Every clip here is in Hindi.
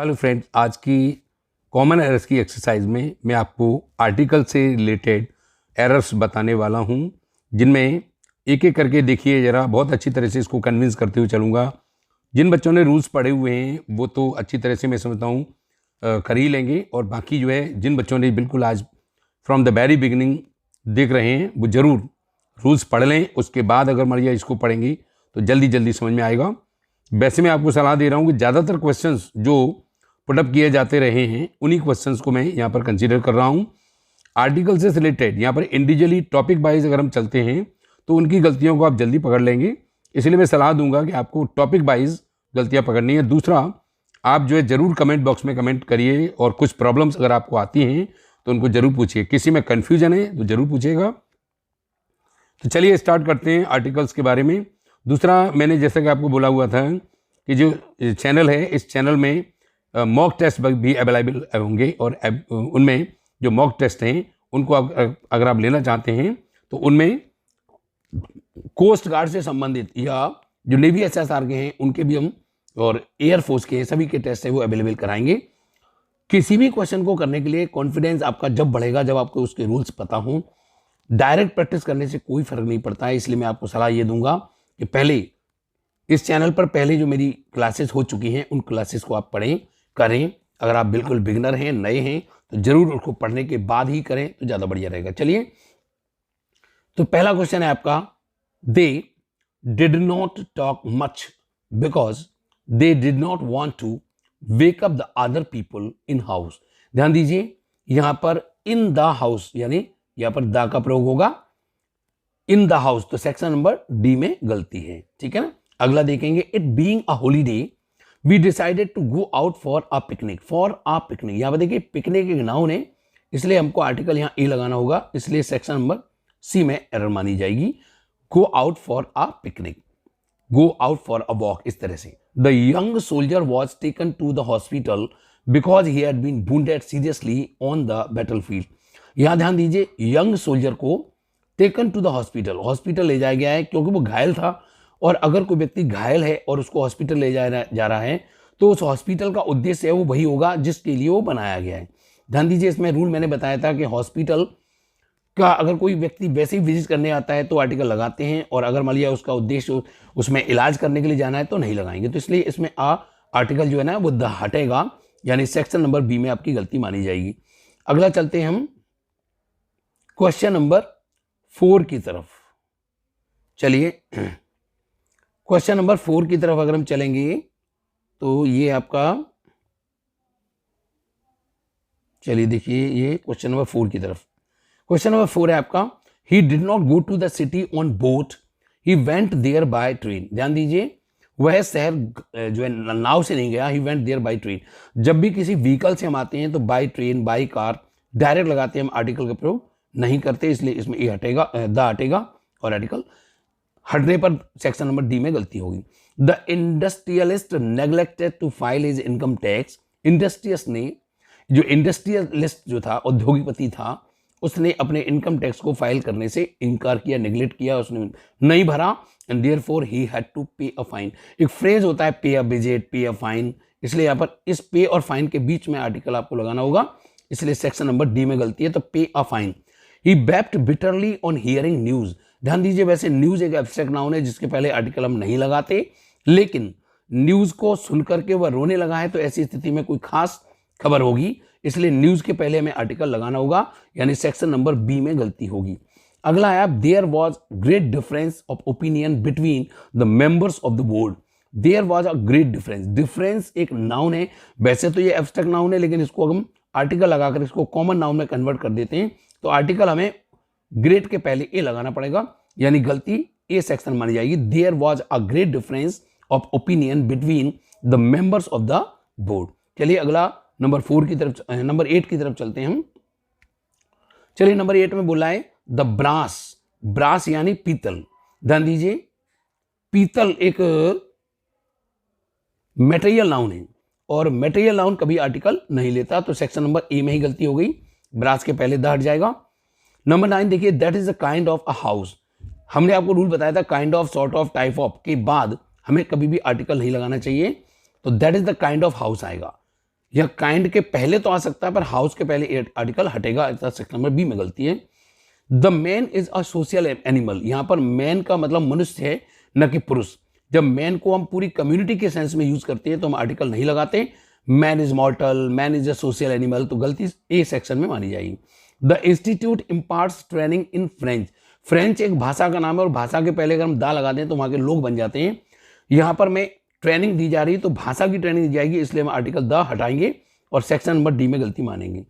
हेलो फ्रेंड्स, आज की कॉमन एरर्स की एक्सरसाइज में मैं आपको आर्टिकल से रिलेटेड एरर्स बताने वाला हूं, जिनमें एक एक करके देखिए ज़रा, बहुत अच्छी तरह से इसको कन्विंस करते हुए चलूँगा। जिन बच्चों ने रूल्स पढ़े हुए हैं वो तो अच्छी तरह से मैं समझता हूँ कर ही लेंगे, और बाकी जो है जिन बच्चों ने बिल्कुल आज फ्रॉम द वेरी बिगिनिंग देख रहे हैं वो ज़रूर रूल्स पढ़ लें। उसके बाद अगर मान लिया इसको पढ़ेंगी तो जल्दी जल्दी समझ में आएगा। वैसे मैं आपको सलाह दे रहा हूँ कि ज़्यादातर क्वेश्चंस जो पुटअप किए जाते रहे हैं उन्हीं क्वेश्चंस को मैं यहाँ पर कंसीडर कर रहा हूँ। आर्टिकल से रिलेटेड यहाँ पर इंडिविजुअली टॉपिक वाइज अगर हम चलते हैं तो उनकी गलतियों को आप जल्दी पकड़ लेंगे, इसलिए मैं सलाह दूंगा कि आपको टॉपिक वाइज गलतियाँ पकड़नी है। दूसरा, आप जो है ज़रूर कमेंट बॉक्स में कमेंट करिए, और कुछ प्रॉब्लम्स अगर आपको आती हैं तो उनको ज़रूर पूछिए। किसी में कन्फ्यूजन है तो ज़रूर पूछिएगा। तो चलिए स्टार्ट करते हैं आर्टिकल्स के बारे में। दूसरा, मैंने जैसा कि आपको बोला हुआ था कि जो चैनल है, इस चैनल में मॉक टेस्ट भी अवेलेबल होंगे, और उनमें जो मॉक टेस्ट हैं उनको अगर आप लेना चाहते हैं तो उनमें कोस्ट गार्ड से संबंधित या जो नेवी एसएसआर के हैं उनके भी हम, और एयरफोर्स के सभी के टेस्ट है वो अवेलेबल कराएंगे। किसी भी क्वेश्चन को करने के लिए कॉन्फिडेंस आपका जब बढ़ेगा जब आपको उसके रूल्स पता हों। डायरेक्ट प्रैक्टिस करने से कोई फर्क नहीं पड़ता है, इसलिए मैं आपको सलाह ये दूंगा कि पहले इस चैनल पर पहले जो मेरी क्लासेस हो चुकी हैं उन क्लासेस को आप पढ़ें, करें। अगर आप बिल्कुल बिगिनर हैं, नए हैं, तो जरूर उसको पढ़ने के बाद ही करें तो ज़्यादा बढ़िया रहेगा। चलिए, तो पहला क्वेश्चन है आपका, they did not talk much because they did not want to wake up the other people in house. ध्यान दीजिए, यहां पर इन द हाउस यानी यहां पर द का प्रयोग होगा, इन द हाउस, तो सेक्शन नंबर डी में गलती है, ठीक है ना। अगला देखेंगे, it being a holiday we decided to go out for a picnic. For a picnic, यहां पर देखिए पिकनिक एक नाउन है, इसलिए हमको आर्टिकल यहां ए लगाना होगा, इसलिए सेक्शन नंबर सी में एरर मानी जाएगी। Go out for a picnic, go out for a walk, इस तरह से। The young soldier was taken to the hospital because he had been wounded seriously on the battlefield. यहां ध्यान दीजिए, यंग सोल्जर को taken to the hospital, hospital ले जाया गया है क्योंकि वो घायल था। और अगर कोई व्यक्ति घायल है और उसको हॉस्पिटल ले जाया जा रहा है तो उस हॉस्पिटल का उद्देश्य है वो वही होगा जिसके लिए वो बनाया गया है। ध्यान दीजिए, इसमें रूल मैंने बताया था कि हॉस्पिटल का अगर कोई व्यक्ति वैसे ही विजिट करने आता है तो आर्टिकल लगाते हैं, और अगर मान लिया उसका उद्देश्य उसमें इलाज करने के लिए जाना है तो नहीं लगाएंगे। तो इसलिए इसमें आर्टिकल जो है ना वो द हटेगा, यानी सेक्शन नंबर बी में आपकी गलती मानी जाएगी। अगला चलते हैं हम क्वेश्चन नंबर 4 की तरफ। चलिए, क्वेश्चन नंबर 4 की तरफ अगर हम चलेंगे तो ये आपका, चलिए देखिए ये क्वेश्चन नंबर 4 की तरफ। क्वेश्चन नंबर 4 है आपका, he did not go to the city on boat, he went there by train. ध्यान दीजिए, वह शहर जो है नाव से नहीं गया, he went there by train. जब भी किसी व्हीकल से हम आते हैं तो by train, by car direct लगाते हैं, हम आर्टिकल का प्रयोग नहीं करते, इसलिए इसमें ए हटेगा, द हटेगा, और आर्टिकल हटने पर सेक्शन नंबर डी में गलती होगी। The industrialist neglected to file his income tax. Industrious ने, जो इंडस्ट्रियलिस्ट जो था, औद्योगिकपति था, उसने अपने इनकम टैक्स को फाइल करने से इनकार किया, नेग्लेक्ट किया, उसने नहीं भरा, and therefore he had to pay a fine. एक फ्रेज होता है पे अ विजिट, पे अ फाइन, इसलिए यहाँ पर इस पे और फाइन के बीच में आर्टिकल आपको लगाना होगा, इसलिए सेक्शन नंबर डी में गलती है, तो पे a fine. He wept bitterly on hearing news. ध्यान दीजिए, वैसे न्यूज एक एब्स्ट्रैक्ट नाउन है जिसके पहले आर्टिकल हम नहीं लगाते, लेकिन न्यूज को सुनकर के वह रोने लगा है तो ऐसी स्थिति में कोई खास खबर होगी, इसलिए न्यूज के पहले हमें आर्टिकल लगाना होगा, यानी सेक्शन नंबर बी में गलती होगी। अगला है, there was great difference of opinion between the members of the board. There was a great difference. Difference एक नाउन है, वैसे तो ये एब्स्ट्रैक्ट नाउन है, लेकिन इसको हम आर्टिकल लगाकर इसको कॉमन नाउन में कन्वर्ट कर देते हैं, तो आर्टिकल हमें ग्रेट के पहले ए लगाना पड़ेगा, यानी गलती ए सेक्शन मानी जाएगी। There was a great difference of opinion between the members of the board. चलिए अगला नंबर 4 की तरफ, नंबर 8 की तरफ चलते हैं हम। चलिए, नंबर 8 में बोला है द ब्रास, ब्रास यानी पीतल। ध्यान दीजिए, पीतल एक मेटेरियल नाउन है, और मेटेरियल नाउन कभी आर्टिकल नहीं लेता, तो सेक्शन नंबर ए में ही गलती हो गई, ब्रास के पहले द हट जाएगा। नंबर 9 देखिए, that is a kind of a house. हमने आपको रूल बताया था kind of, sort of, type of के बाद हमें कभी भी आर्टिकल नहीं लगाना चाहिए, तो that is the kind of house आएगा। यह काइंड के पहले तो आ सकता है पर हाउस के पहले आर्टिकल हटेगा, सेक्शन नंबर बी में गलती है। The man is a social animal, यहां पर मैन का मतलब मनुष्य है न कि पुरुष। जब मैन को हम पूरी कम्युनिटी के सेंस में यूज करते हैं तो हम आर्टिकल नहीं लगाते। Man is मॉर्टल, man is a social animal, तो गलती ए सेक्शन में मानी जाएगी। The institute imparts training in French, French एक भाषा का नाम है और भाषा के पहले अगर हम दा लगा दें तो वहां के लोग बन जाते हैं। यहां पर मैं ट्रेनिंग दी जा रही है तो भाषा की ट्रेनिंग दी जाएगी, इसलिए हम आर्टिकल द हटाएंगे और सेक्शन नंबर डी में गलती मानेंगे।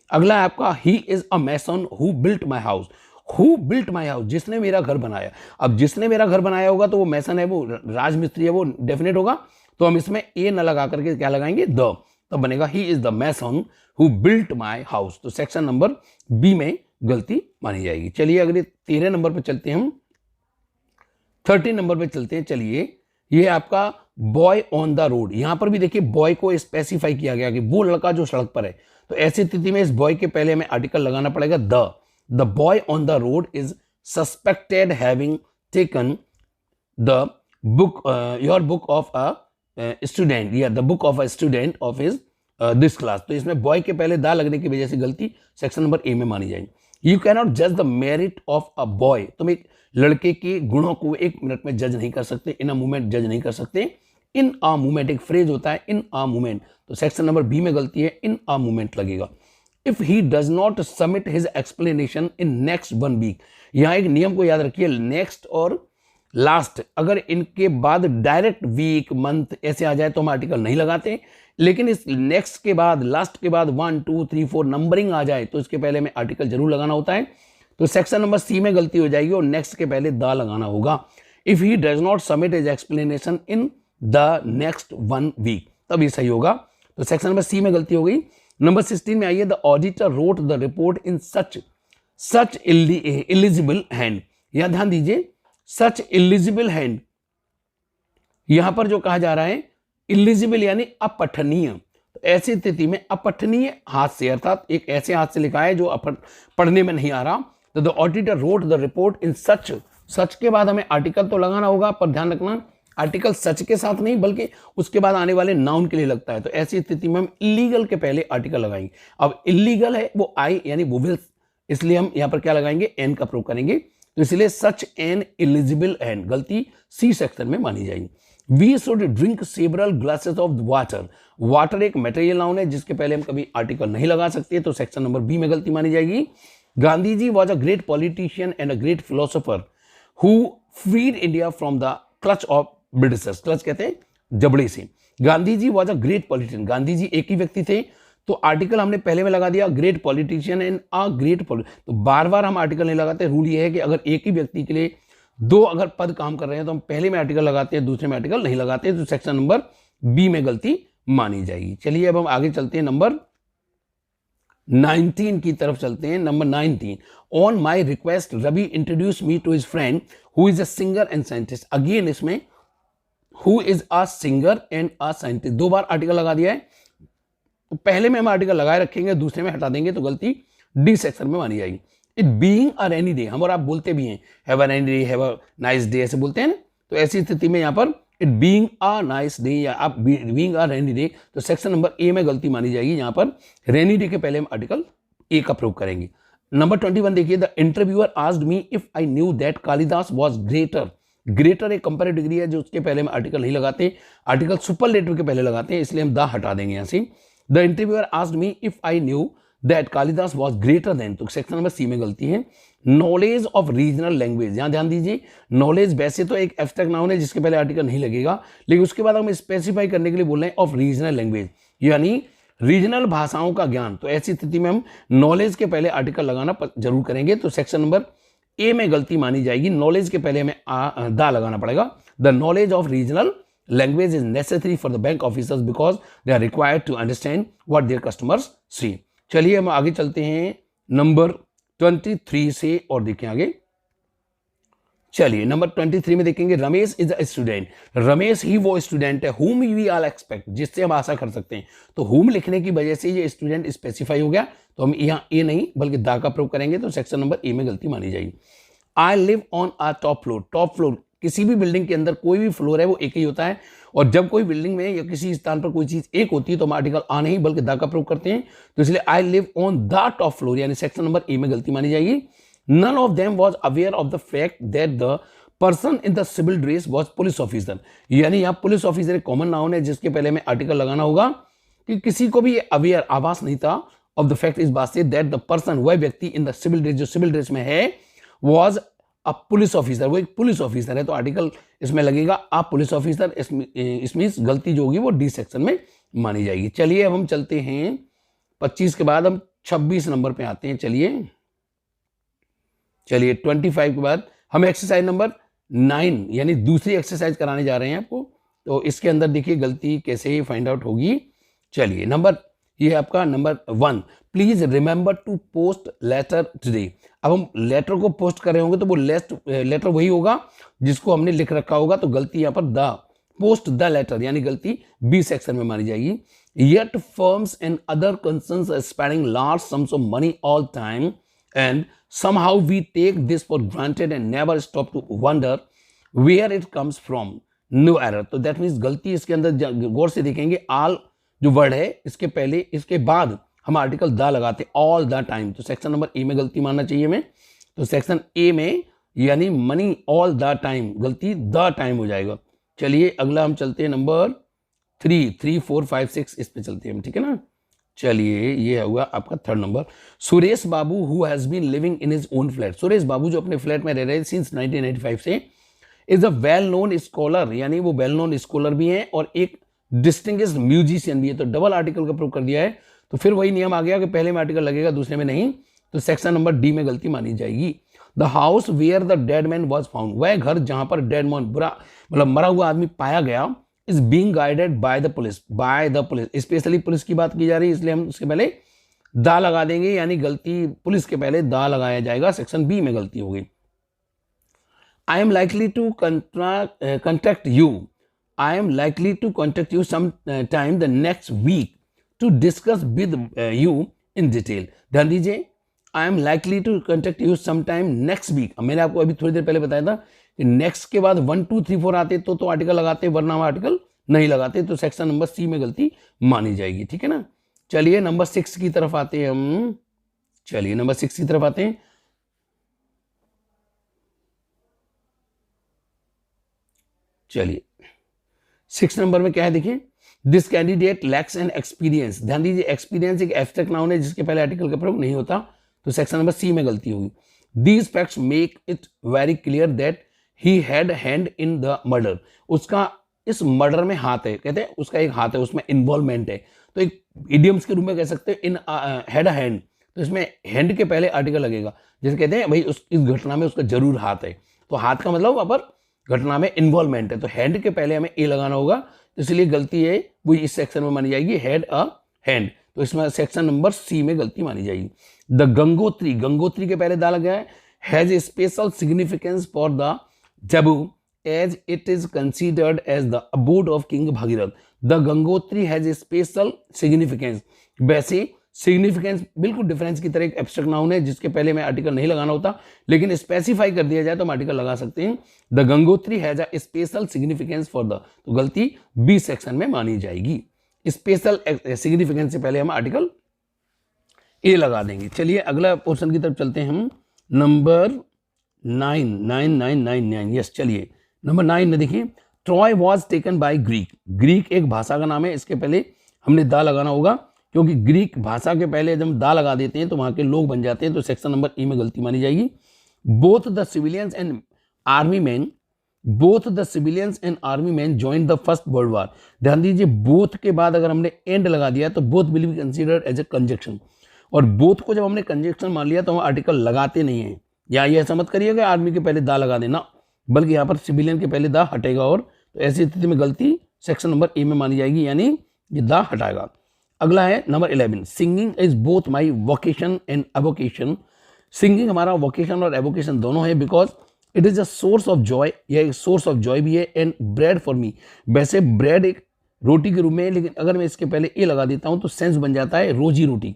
अगला है आपका he is a mason who built my house, who built my house, जिसने मेरा घर बनाया। अब जिसने मेरा घर बनाया होगा तो वो मैसन है, वो राजमिस्त्री है, वो डेफिनेट होगा, तो हम इसमें ए न लगा करके क्या लगाएंगे, द, तो बनेगा he is the mason who built my house, तो सेक्शन नंबर बी में गलती मानी जाएगी। चलिए अगले 13 नंबर पे चलते हैं हम, 13 नंबर पे चलते हैं। चलिए ये आपका बॉय ऑन द रोड, यहां पर भी देखिए बॉय को स्पेसिफाई किया गया कि वो लड़का जो सड़क पर है, तो ऐसी स्थिति में इस बॉय के पहले हमें आर्टिकल लगाना पड़ेगा the boy on the road is suspected having taken the book your book of a student या the book of a student of his this class, तो इसमें बॉय के पहले दा लगने की वजह से गलती सेक्शन नंबर ए में मानी जाएगी। यू कैन नॉट जज the merit of a boy, तुम एक लड़के के गुणों को 1 मिनट में जज नहीं कर सकते, इन अ मूवमेंट जज नहीं कर सकते। इन अ मूवमेंट एक फ्रेज होता है, इन अ मूवमेंट, तो सेक्शन नंबर बी में गलती है, इन अ मूवमेंट लगेगा। If he does not submit his explanation in next 1 week, यहां एक नियम को याद रखिए, नेक्स्ट और लास्ट अगर इनके बाद डायरेक्ट वीक मंथ ऐसे आ जाए तो हम आर्टिकल नहीं लगाते, लेकिन इस नेक्स्ट के बाद लास्ट के बाद 1 2 3 4 नंबरिंग आ जाए तो इसके पहले हमें आर्टिकल जरूर लगाना होता है, तो सेक्शन नंबर सी में गलती हो जाएगी और नेक्स्ट के पहले द लगाना होगा। If he does not submit his explanation in the next 1 week, तब ये सही होगा, तो सेक्शन नंबर सी में गलती हो गई। नंबर 16 में आइए, the auditor wrote the report in such eligible hand, यहां ध्यान दीजिए सच इलिजिबल हैंड, यहां पर जो कहा जा रहा है इलिजिबल यानी अपठनीय, तो ऐसी स्थिति में अपठनीय हाथ से, अर्थात एक ऐसे हाथ से लिखा है जो पढ़ने में नहीं आ रहा, तो the auditor wrote the report in such के बाद हमें आर्टिकल तो लगाना होगा, पर ध्यान रखना आर्टिकल सच के साथ नहीं बल्कि उसके बाद आने वाले नाउन के लिए लगता है, तो ऐसी स्थिति में हम इलीगल के पहले आर्टिकल लगाएंगे। अब इलीगल है वो आई यानी वुविल्स, इसलिए हम यहां पर क्या लगाएंगे, एन का प्रयोग करेंगे, तो इसलिए सच एन इलिजिबल एंड, गलती सी सेक्शन में मानी जाएगी। We should drink several glasses of water, water एक मटेरियल नाउन है जिसके पहले हम कभी आर्टिकल नहीं लगा सकते, तो सेक्शन नंबर बी में गलती मानी जाएगी। Gandhi ji was a great politician and a great philosopher who freed India from the clutch of Britishers, clutch कहते हैं जबड़े से। Gandhi ji was a great politician, Gandhi ji एक ही व्यक्ति थे, तो आर्टिकल हमने पहले में लगा दिया great politician and a great तो बार बार हम आर्टिकल नहीं लगाते। रूल ये है कि अगर एक ही व्यक्ति के लिए 2 अगर पद काम कर रहे हैं तो हम पहले में आर्टिकल लगाते हैं, दूसरे में आर्टिकल नहीं लगाते, तो सेक्शन नंबर बी में गलती मानी जाएगी। चलिए अब हम आगे चलते हैं, नंबर 19 की तरफ चलते हैं। Number 19, on my request Ravi introduce me to his friend who is a singer and scientist, again इसमें who is a singer and a scientist 2 बार आर्टिकल लगा दिया है, तो पहले में हम आर्टिकल लगाए रखेंगे, दूसरे में हटा देंगे, तो गलती डी सेक्शन में मानी जाएगी। It being a rainy day, हम और आप बोलते भी हैं have a rainy day, have a nice day, ऐसे बोलते हैं ना, तो ऐसी स्थिति में यहाँ पर it being a nice day या आप बीइंग अ रेनी डे, तो सेक्शन नंबर ए में गलती मानी जाएगी, यहाँ पर रेनी डे के पहले हम आर्टिकल ए का प्रयोग करेंगे। नंबर 21 देखिए, the interviewer asked me if I knew that Kalidas was greater, greater एक कंपैरेटिव डिग्री है जो उसके पहले हम आर्टिकल नहीं लगाते, आर्टिकल सुपरलेटिव के पहले लगाते हैं, इसलिए हम द हटा देंगे यहाँ से। The interviewer asked me if I knew that Kalidas was greater than, तो सेक्शन नंबर सी में गलती है। नॉलेज ऑफ रीजनल लैंग्वेज, यहां ध्यान दीजिए, नॉलेज वैसे तो एक एब्स्ट्रैक्ट नाउन है जिसके पहले आर्टिकल नहीं लगेगा, लेकिन उसके बाद हम स्पेसिफाई करने के लिए बोल रहे हैं ऑफ रीजनल लैंग्वेज, यानी रीजनल भाषाओं का ज्ञान, तो ऐसी स्थिति में हम नॉलेज के पहले आर्टिकल लगाना जरूर करेंगे, तो सेक्शन नंबर ए में गलती मानी जाएगी, नॉलेज के पहले हमें दा लगाना पड़ेगा। The knowledge of regional language is necessary for the bank officers because they are required to understand what their customers see. चलिए हम आगे चलते हैं नंबर 23 से और देखें आगे। चलिए नंबर 23 में देखेंगे, Ramesh is a student, Ramesh ही वो स्टूडेंट है whom we all expect, जिससे हम आशा कर सकते हैं, तो whom लिखने की वजह से ये स्टूडेंट स्पेसिफाई हो गया, तो हम यहाँ ए नहीं बल्कि दा का प्रयोग करेंगे, तो सेक्शन नंबर ए में गलती मानी जाएगी। आई live on a top floor, top floor किसी भी बिल्डिंग के अंदर कोई भी फ्लोर है वो एक ही होता है, और जब कोई बिल्डिंग में या किसी स्थान पर कोई चीज एक होती है तो हम आर्टिकल आ नहीं बल्कि दा का प्रयोग करते हैं। तो इसलिए I live on the top floor यानी सेक्शन नंबर ए में गलती मानी जाएगी। None of them was aware of the fact that the person in the civil dress was police officer, यानी यहाँ पुलिस ऑफिसर एक कॉमन नाउन है जिसके पहले में आर्टिकल लगाना होगा कि किसी को भी अवेयर आभास नहीं था ऑफ द फैक्ट इस बात से दैट द पर्सन वह व्यक्ति इन द सिविल ड्रेस जो सिविल ड्रेस में है वॉज अ पुलिस ऑफिसर, वो एक पुलिस ऑफिसर है, तो आर्टिकल इसमें लगेगा अ पुलिस ऑफिसर। इसमें गलती जो होगी वो डी सेक्शन में मानी जाएगी। चलिए अब हम चलते हैं 25 के बाद हम 26 नंबर पे आते हैं। चलिए 25 के बाद हम एक्सरसाइज नंबर 9 यानी दूसरी एक्सरसाइज कराने जा रहे हैं आपको। तो इसके अंदर देखिए गलती कैसे फाइंड आउट होगी। चलिए ये है आपका number 1, please remember to post letter today. अब हम लेटर को पोस्ट कर रहे होंगे तो वो लेटर वही होगा जिसको हमने लिख रखा होगा, तो गलती यहाँ पर द पोस्ट द लेटर यानी गलती बी सेक्शन में मानी जाएगी। Yet firms and other concerns are spending large sums of money all time and somehow we take this for granted and never stop to wonder where it comes from, no error। तो that means गलती इसके अंदर गौर से देखेंगे, all जो वर्ड है इसके पहले इसके बाद हम आर्टिकल द लगाते ऑल द टाइम, तो सेक्शन नंबर ए में गलती मानना चाहिए हमें। तो सेक्शन ए में यानी मनी ऑल द टाइम गलती द टाइम हो जाएगा। चलिए अगला हम चलते हैं नंबर 3, 4, 5, 6 इस पे चलते हैं हम, ठीक है ना। चलिए ये हुआ आपका 3rd number. Suresh Babu who has been living in his own flat, Suresh Babu जो अपने फ्लैट में रह रहे हैं सिंस 1995 से, is a well known scholar यानी वो वेल नोन स्कॉलर भी हैं और एक डिस्टिंग्विश्ड म्यूजिशियन भी है। तो डबल आर्टिकल का प्रयोग कर दिया है, तो फिर वही नियम आ गया कि पहले में आर्टिकल लगेगा दूसरे में नहीं, तो सेक्शन नंबर डी में गलती मानी जाएगी। The house where the dead man was found, वह घर जहां पर डेड मैन बुरा मतलब मरा हुआ आदमी पाया गया, is being guided by the police, specially police की बात की जा रही है इसलिए हम उसके पहले दा लगा देंगे, यानी गलती पुलिस के पहले दा लगाया जाएगा, सेक्शन बी में गलती होगी। I am likely to contact you some time the next week to discuss with you in detail. ध्यान दीजिए, I am likely to contact you some time next week. मैंने आपको अभी थोड़ी देर पहले बताया था कि नेक्स्ट के बाद 1, 2, 3, 4 आते तो आर्टिकल लगाते, वरना हम आर्टिकल नहीं लगाते, तो सेक्शन नंबर सी में गलती मानी जाएगी, ठीक है ना। चलिए नंबर 6 की तरफ आते हैं हम। चलिए नंबर 6 की तरफ आते हैं। चलिए 6 नंबर में क्या है देखिए, this candidate lakhs an experience. ध्यान दीजिए, एक्सपीरियंस एक एब्स्ट्रैक्ट नाउन है जिसके पहले आर्टिकल का प्रयोग नहीं होता, तो सेक्शन नंबर सी में गलती होगी। These facts make it very clear that he had hand in the murder, उसका इस मर्डर में हाथ है, कहते हैं उसका एक हाथ है, उसमें इन्वॉल्वमेंट है, तो एक इडियम्स के रूप में कह सकते हैं इन हैड अ हैंड, तो इसमें हैंड के पहले आर्टिकल लगेगा, जैसे कहते हैं भाई इस घटना में उसका जरूर हाथ है, तो हाथ का मतलब वहां पर घटना में इन्वॉल्वमेंट है, तो हैंड के पहले हमें ए लगाना होगा, तो इसलिए गलती है वो इस सेक्शन में मानी जाएगी, हैड अ हैंड, तो इसमें सेक्शन नंबर सी में गलती मानी जाएगी। द गंगोत्री, गंगोत्री के पहले दा लगा है, has a special significance for the जबू as it is considered as the abode of King Bhagirath। The Gangotri has a special significance। वैसे सिग्निफिकेंस बिल्कुल डिफरेंस की तरह एक एब्स्ट्रैक्ट नाउन है जिसके पहले में आर्टिकल नहीं लगाना होता, लेकिन स्पेसिफाई कर दिया जाए तो हम आर्टिकल लगा सकते हैं। The Gangotri has a special significance for the, तो गलती बी सेक्शन में मानी जाएगी। स्पेशल सिग्निफिकेंस से पहले हम आर्टिकल ए लगा देंगे। चलिए अगला पोर्शन की तरफ चलते हैं हम, नंबर 9। यस चलिए नंबर 9 में देखिए, Troy was taken by Greek. Greek एक भाषा का नाम है, इसके पहले हमने दा लगाना होगा, क्योंकि ग्रीक भाषा के पहले जब दा लगा देते हैं तो वहां के लोग बन जाते हैं, तो सेक्शन नंबर ई में गलती मानी जाएगी। Both the civilians and army man join the first world war. ध्यान दीजिए, बोथ के बाद अगर हमने एंड लगा दिया तो both will be considered as a conjunction, और बोथ को जब हमने कंजक्शन मान लिया तो हम आर्टिकल लगाते नहीं है, या ये ऐसा मत करिएगा आर्मी के पहले दा लगा देना, बल्कि यहाँ पर सिविलियन के पहले दा हटेगा, और तो ऐसी स्थिति में गलती सेक्शन नंबर ए में मानी जाएगी, यानी ये दा हटाएगा। अगला है number 11, singing is both my vocation and avocation. Singing हमारा वोकेशन और एवोकेशन दोनों है, because it is a source of joy, यह एक सोर्स ऑफ जॉय भी है, एंड ब्रेड फॉर मी। वैसे ब्रेड एक रोटी के रूप में है, लेकिन अगर मैं इसके पहले ए लगा देता हूँ तो सेंस बन जाता है रोजी रोटी,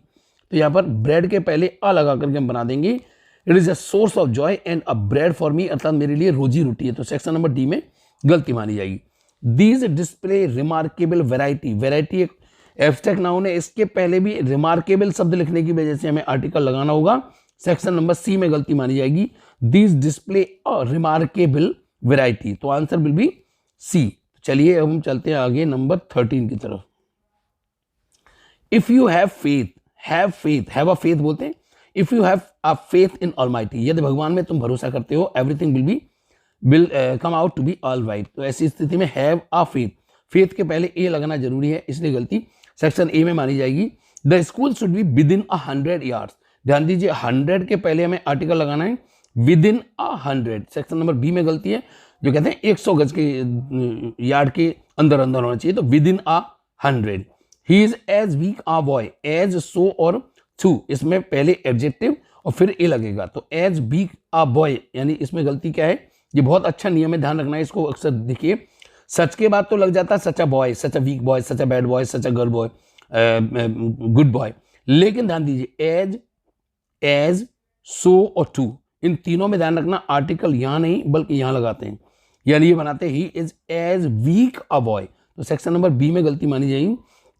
तो यहाँ पर ब्रेड के पहले आ लगा करके हम बना देंगे it is a source of Joy and a bread for me, अर्थात मेरे लिए रोजी रोटी है। तो सेक्शन नंबर डी में गलती मानी जाएगी। These display remarkable variety, variety एक एब्स्ट्रैक्ट नाउन है, इसके पहले भी रिमार्केबल शब्द लिखने की वजह से हमें आर्टिकल लगाना होगा। सेक्शन नंबर सी में गलती मानी जाएगी। These display a remarkable variety, तो आंसर विल बी सी। चलिए अब हम चलते हैं आगे नंबर 13 की तरफ। If you have faith, have faith, have a faith बोलते हैं। If you have a faith in almighty, यदि भगवान में तुम भरोसा करते हो, everything will come out to be all right. तो ऐसी स्थिति में हैव अ फेथ, फेथ के पहले ए लगना जरूरी है, इसलिए गलती सेक्शन ए में मानी जाएगी। The school should be within 100 yards, ध्यान दीजिए 100 के पहले हमें आर्टिकल लगाना है, within 100। Section number B में गलती है, जो कहते हैं 100 गज के यार्ड के अंदर अंदर होना चाहिए, तो within 100। He is as weak a boy, as, so और टू, इसमें पहले एडजेक्टिव और फिर ए लगेगा, तो एज वीक अ बॉय, यानी इसमें गलती क्या है, ये बहुत अच्छा नियम है, ध्यान रखना है इसको। अक्सर देखिए सच के बाद तो लग जाता है such a boy, such a weak boy, such a bad boy, such a girl boy, good boy, लेकिन ध्यान दीजिए एज, एज, सो और टू, इन तीनों में ध्यान रखना आर्टिकल यहां नहीं बल्कि यहां लगाते हैं, यानी ये बनाते हैं he is as weak a boy. तो सेक्शन नंबर बी में गलती मानी जाएगी।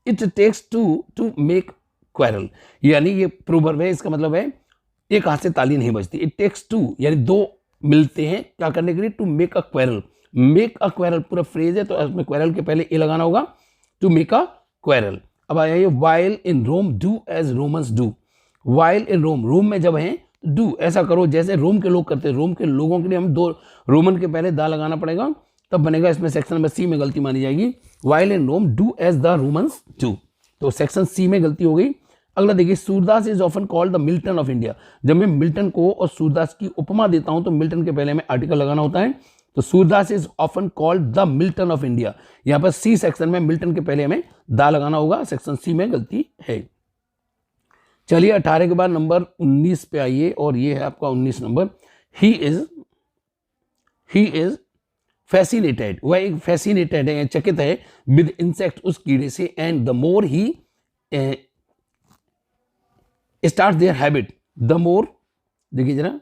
It takes to make quarrel, यानी ये प्रोवर्ब है, इसका मतलब है एक हाथ से ताली नहीं बजती। इट टेक्स टू, यानी दो मिलते हैं क्या करने के लिए, to make a quarrel. Make a quarrel पूरा फ्रेज है, तो इसमें क्वेरल के पहले ए लगाना होगा, टू मेक अ क्वेरल। अब आया ये while in Rome do as Romans do, while in Rome, Rome में जब हैं डू, ऐसा करो जैसे रोम के लोग करते हैं। रोम के लोगों के लिए हम दो रोमन के पहले दा लगाना पड़ेगा, तब बनेगा। इसमें सेक्शन नंबर सी में गलती मानी जाएगी, while in Rome do as the Romans do, तो सेक्शन सी में गलती हो गई। अगला देखिए, Surdas is often called the Milton of India. जब मैं मिल्टन को और सूरदास की उपमा देता हूं तो मिल्टन के पहले हमें आर्टिकल लगाना होता है, तो Surdas is often called the Milton of India, यहां पर सी सेक्शन में मिल्टन के पहले हमें दा लगाना होगा, सेक्शन सी में गलती है। चलिए 18 के बाद नंबर 19 पे आइए, और ये है आपका 19 नंबर। ही इज फैसिनेटेड, वह एक फैसिनेटेड है, चकित है, विद इंसेक्ट, उस कीड़े से, and the more he start their habit, the more, देखिए जरा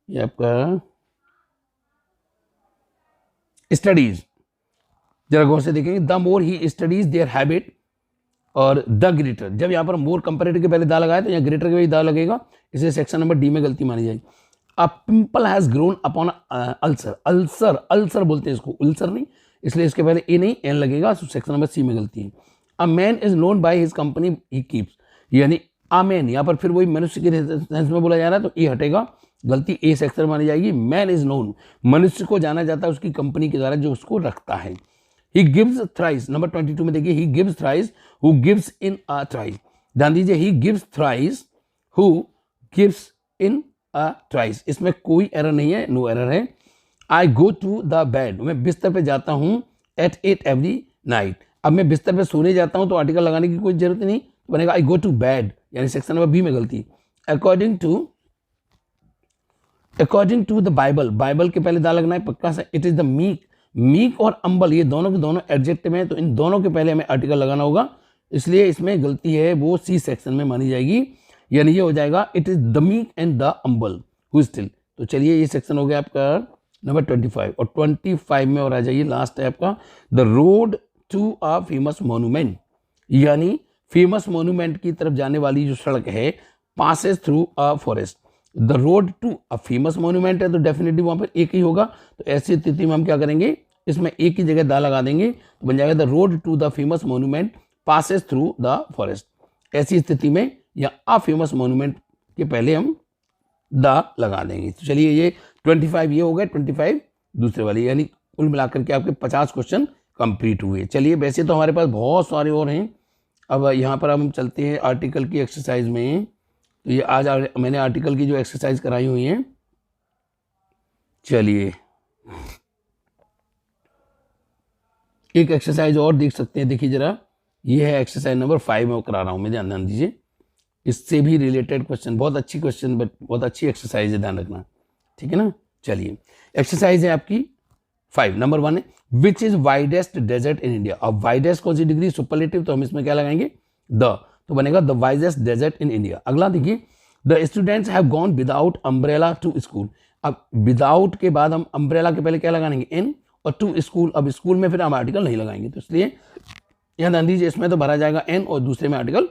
ये आपका स्टडीज, जरा गौर से देखेंगे, the more he studies there habit और द ग्रेटर, जब यहाँ पर मोर कंपेरेटिव के पहले दा लगाए तो यहाँ ग्रेटर के भी दा लगेगा, इसलिए सेक्शन नंबर डी में गलती मानी जाएगी। अ pimple has grown upon ulcer, ulcer, ulcer बोलते हैं इसको, उल्सर नहीं, इसलिए इसके पहले ए नहीं एन लगेगा, तो सेक्शन नंबर सी में गलती है। A man is known by his company he keeps, यानी अ मैन, यहाँ पर फिर वही मनुष्य के सेंस में बोला जा रहा है, तो ए हटेगा, गलती ए सेक्शन मानी जाएगी। मैन इज नोन, मनुष्य को जाना जाता है उसकी कंपनी के द्वारा जो उसको रखता है। He gives thrice, नंबर 22 में देखिए, he gives thrice who gives in a thrice, ध्यान दीजिए, he gives thrice who gives in a thrice, इसमें कोई एरर नहीं है, नो एरर है। I go to the bed, मैं बिस्तर पे जाता हूँ, at 8 every night, अब मैं बिस्तर पे सोने जाता हूँ तो आर्टिकल लगाने की कोई जरूरत नहीं, तो बनेगा I go to bed, यानी सेक्शन नंबर बी में गलती। According to the Bible, Bible के पहले दा लगना है पक्का से। It is the meek, meek और अंबल ये दोनों के दोनों एडजेक्टिव हैं, तो इन दोनों के पहले हमें आर्टिकल लगाना होगा, इसलिए इसमें गलती है वो सी सेक्शन में मानी जाएगी, यानी ये हो जाएगा it is the meek and the अंबल हु स्टिल। तो चलिए ये सेक्शन हो गया आपका नंबर 25, और 25 में और आ जाइए, लास्ट है आपका the road to a famous monument, यानी फेमस मोन्यूमेंट की तरफ जाने वाली जो सड़क है, passes through a forest. The road to a famous monument है तो डेफिनेटली वहां पर एक ही होगा, तो ऐसी स्थिति में हम क्या करेंगे, इसमें एक ही जगह दा लगा देंगे, तो बन जाएगा the road to the famous monument passes through the forest. ऐसी स्थिति में या अ फेमस मोन्यूमेंट के पहले हम दा लगा देंगे। तो चलिए ये 25 ये हो गए, 25 दूसरे वाली, यानी कुल मिलाकर के आपके 50 क्वेश्चन कंप्लीट हुए। चलिए वैसे तो हमारे पास बहुत सारे और हैं, अब यहाँ पर हम चलते हैं आर्टिकल की एक्सरसाइज में। तो ये आज मैंने आर्टिकल की जो एक्सरसाइज कराई हुई हैं, चलिए एक एक्सरसाइज और देख सकते हैं, देखिए जरा, ये है एक्सरसाइज नंबर 5 में करा रहा हूं मैं, ध्यान दीजिए, इससे भी रिलेटेड क्वेश्चन, बहुत अच्छी क्वेश्चन, बट बहुत अच्छी एक्सरसाइज है, ध्यान रखना, ठीक है ना। चलिए एक्सरसाइज है आपकी 5, नंबर 1 है which is widest desert in India. अब वाइडेस्ट कौन सी डिग्री, सुपरलेटिव, तो हम इसमें क्या लगाएंगे द, तो बनेगा the widest desert in India. अगला देखिए the students have gone without umbrella to school. अब विदाउट के बाद हम अम्ब्रेला के पहले क्या लगाएंगे, इन, और टू स्कूल, अब स्कूल में फिर हम आर्टिकल नहीं लगाएंगे, तो इसलिए यहाँ ध्यान दीजिए इसमें तो भरा जाएगा एन और दूसरे में आर्टिकल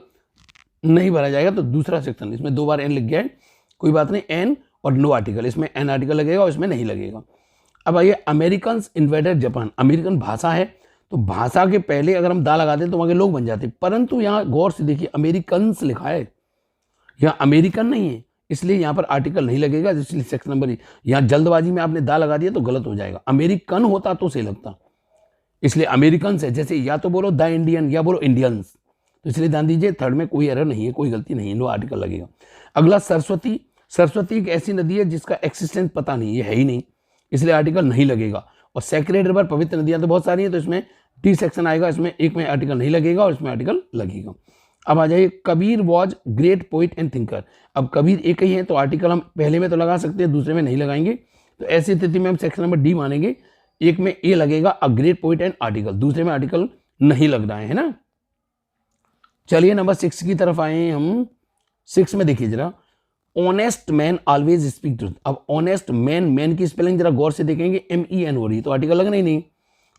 नहीं भरा जाएगा, तो दूसरा सेक्शन इसमें 2 बार एन लिख गया है, कोई बात नहीं, एन और नो आर्टिकल, इसमें एन आर्टिकल लगेगा और इसमें नहीं लगेगा। अब आइए, अमेरिकन इन्वेडेड जापान, अमेरिकन भाषा है तो भाषा के पहले अगर हम दा लगा दें तो वहाँ के लोग बन जाते, परंतु यहाँ गौर से देखिए अमेरिकन्स लिखा है, यहाँ अमेरिकन नहीं है, इसलिए यहाँ पर आर्टिकल नहीं लगेगा, इसलिए सेक्शन नंबर, यहाँ जल्दबाजी में आपने दा लगा दिया तो गलत हो जाएगा, अमेरिकन होता तो सही लगता, इसलिए अमेरिकन है, जैसे या तो बोलो द इंडियन या बोलो इंडियंस, तो इसलिए ध्यान दीजिए थर्ड में कोई एरर नहीं है, कोई गलती नहीं है, नो आर्टिकल लगेगा। अगला सरस्वती, सरस्वती एक ऐसी नदी है जिसका एक्सिस्टेंस पता नहीं, ये है ही नहीं, इसलिए आर्टिकल नहीं लगेगा। और सेक्रेड रिवर, पवित्र नदियां तो बहुत सारी हैं, तो इसमें डी सेक्शन आएगा, इसमें एक में आर्टिकल नहीं लगेगा और इसमें आर्टिकल लगेगा। अब आ जाइए, Kabir was great poet and thinker. अब कबीर एक ही है तो आर्टिकल हम पहले में तो लगा सकते हैं, दूसरे में नहीं लगाएंगे, तो ऐसी स्थिति में हम सेक्शन नंबर डी मानेंगे, एक में ए लगेगा, a great poet and article, दूसरे में आर्टिकल नहीं लग रहा है ना। चलिए नंबर 6 की तरफ आए हम। 6 में देखिए जरा, honest man always speak truth. अब ऑनेस्ट मैन, मैन की स्पेलिंग जरा गौर से देखेंगे, MEN हो रही है, तो आर्टिकल लगना ही नहीं,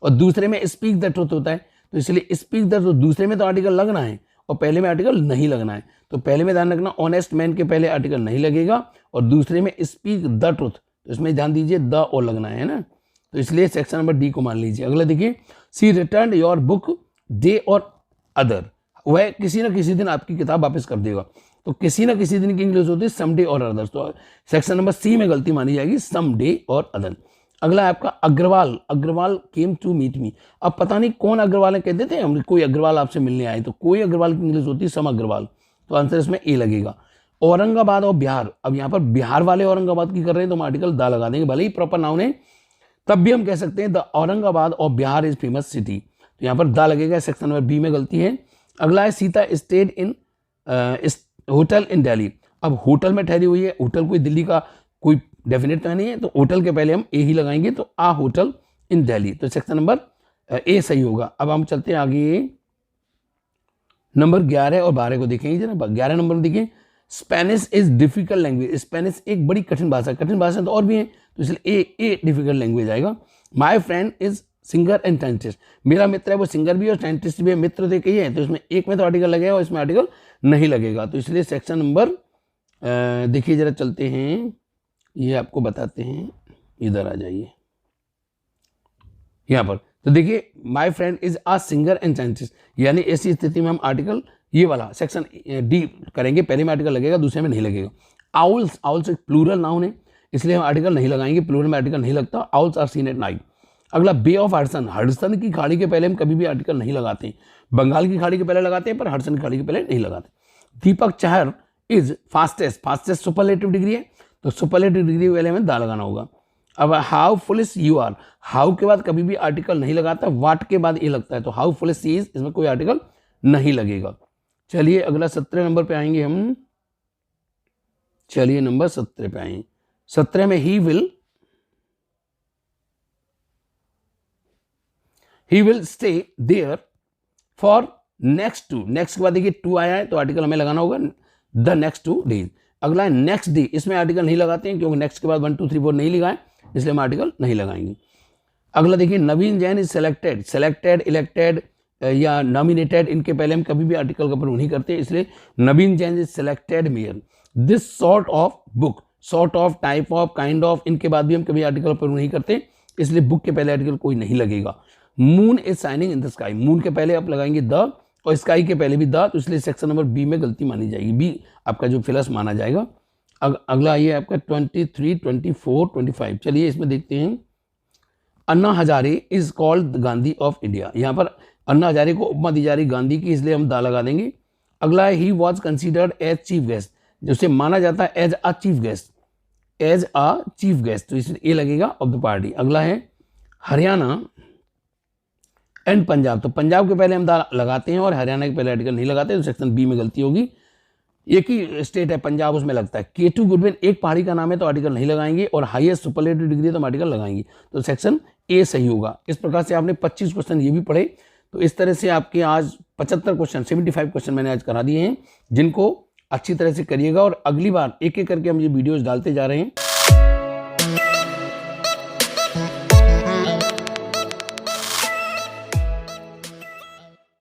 और दूसरे में स्पीक द ट्रूथ होता है, तो इसलिए स्पीक द ट्रूथ, दूसरे में तो आर्टिकल लगना है और पहले में आर्टिकल नहीं लगना है, तो पहले में ध्यान रखना ऑनेस्ट मैन के पहले आर्टिकल नहीं लगेगा और दूसरे में स्पीक द ट्रूथ, तो इसमें ध्यान दीजिए द और लगना है ना, तो इसलिए सेक्शन नंबर डी को मान लीजिए। अगला देखिए, सी रिटर्न योर बुक डे और अदर, वह किसी न किसी दिन आपकी किताब वापस कर देगा, तो किसी न किसी दिन की इंग्लिश होती है समडे और अदर्स, तो सेक्शन नंबर सी में गलती मानी जाएगी, समडे और अदर। अगला है आपका Agarwal, Agarwal came to meet me. अब पता नहीं कौन अग्रवाल है, कहते थे हम कोई अग्रवाल आपसे मिलने आए, तो कोई अग्रवाल की इंग्लिश होती है सम अग्रवाल, तो आंसर इसमें ए लगेगा। औरंगाबाद और बिहार, अब यहाँ पर बिहार वाले औरंगाबाद की कर रहे हैं तो हम आर्टिकल दा लगा देंगे, भले ही प्रॉपर नाउन है तब भी हम कह सकते हैं द औरंगाबाद और बिहार इज फेमस सिटी, तो यहाँ पर दा लगेगा, सेक्शन नंबर बी में गलती है। अगला है Sita stayed in hotel in Delhi. अब होटल में ठहरी हुई है, होटल कोई दिल्ली का कोई डेफिनेट तो नहीं है, तो होटल के पहले हम ए ही लगाएंगे, तो आ होटल इन दिल्ली, तो सेक्शन नंबर ए सही होगा। अब हम चलते हैं आगे, नंबर 11 और 12 को देखेंगे जरा। 11 नंबर में देखिए, Spanish is difficult language. Spanish एक बड़ी कठिन भाषा, कठिन भाषा तो और भी है, तो इसलिए ए डिफिकल्ट लैंग्वेज आएगा। माई friend is singer and scientist, मेरा मित्र है वो सिंगर भी और साइंटिस्ट भी है, मित्र तो एक ही है, तो इसमें एक में तो आर्टिकल लगेगा और इसमें आर्टिकल नहीं लगेगा, तो इसलिए सेक्शन नंबर देखिए जरा, चलते हैं ये आपको बताते हैं, इधर आ जाइए यहाँ पर, तो देखिए my friend is a singer and scientist, यानी ऐसी स्थिति में हम आर्टिकल ये वाला सेक्शन डी करेंगे, पहले में आर्टिकल लगेगा दूसरे में नहीं लगेगा। आउल्स, आउल्स एक प्लूरल नाउन है, इसलिए हम आर्टिकल नहीं लगाएंगे, प्लूरल में आर्टिकल नहीं लगता। Owls are seen at night. अगला बे ऑफ हडसन, हडसन की खाड़ी के पहले हम कभी भी आर्टिकल नहीं लगाते, बंगाल की खाड़ी के पहले लगाते हैं पर हडसन की खाड़ी के पहले नहीं लगाते। Deepak Chahar is fastest, fastest superlative degree है, तो सुपरलेटिव डिग्री पहले हमें दा लगाना होगा। अब how foolish you are, how के बाद कभी भी आर्टिकल नहीं लगाता, वाट के बाद ये लगता है, तो हाउ फुलिश सी इज, इसमें कोई आर्टिकल नहीं लगेगा। चलिए अगला 17 नंबर पे आएंगे हम, चलिए नंबर 17 पे आएंगे। 17 में he will stay there for next two, next के बाद देखिए टू आया है तो आर्टिकल हमें लगाना होगा द नेक्स्ट 2 डेज। अगला है नेक्स्ट डे, इसमें आर्टिकल नहीं लगाते हैं क्योंकि नेक्स्ट के बाद 1 2 3 4 नहीं लिखा है, इसलिए हम आर्टिकल नहीं लगाएंगे। अगला देखिए Naveen Jain is selected, selected, elected या नॉमिनेटेड, इनके पहले हम कभी भी आर्टिकल का प्रयोग नहीं करते, इसलिए Naveen Jain is selected mayor. This sort of book, sort of, type of, kind of, इनके बाद भी हम कभी आर्टिकल का प्रयोग नहीं करते, इसलिए बुक के पहले आर्टिकल कोई नहीं लगेगा। Moon is shining in the sky, moon के पहले आप लगाएंगे द और स्काई के पहले भी द, तो इसलिए सेक्शन नंबर बी में गलती मानी जाएगी, बी आपका जो फिलस माना जाएगा। अगला ये आपका 23, 24, 25। चलिए इसमें देखते हैं, Anna Hazare is called Gandhi of India, यहाँ पर अन्ना हजारे को उपमा दी जा रही गांधी की, इसलिए हम दा लगा देंगे। अगला है he was considered as chief guest, जिसे माना जाता है as a chief guest, as a chief guest, तो इसलिए ए लगेगा ऑफ द पार्टी। अगला है हरियाणा एंड पंजाब, तो पंजाब के पहले हम दा लगाते हैं और हरियाणा के पहले आर्टिकल नहीं लगाते, तो सेक्शन बी में गलती होगी। एक ही स्टेट है पंजाब, उसमें लगता है। केटू गुडविन एक पहाड़ी का नाम है तो आर्टिकल नहीं लगाएंगे, और हाईएस्ट सुपरलेटिव डिग्री तो हम आर्टिकल लगाएंगे, तो सेक्शन ए सही होगा। इस प्रकार से आपने 25 क्वेश्चन ये भी पढ़े, तो इस तरह से आपके आज 75 क्वेश्चन, 75 क्वेश्चन मैंने आज करा दिए हैं, जिनको अच्छी तरह से करिएगा और अगली बार एक एक करके हम ये वीडियोस डालते जा रहे हैं।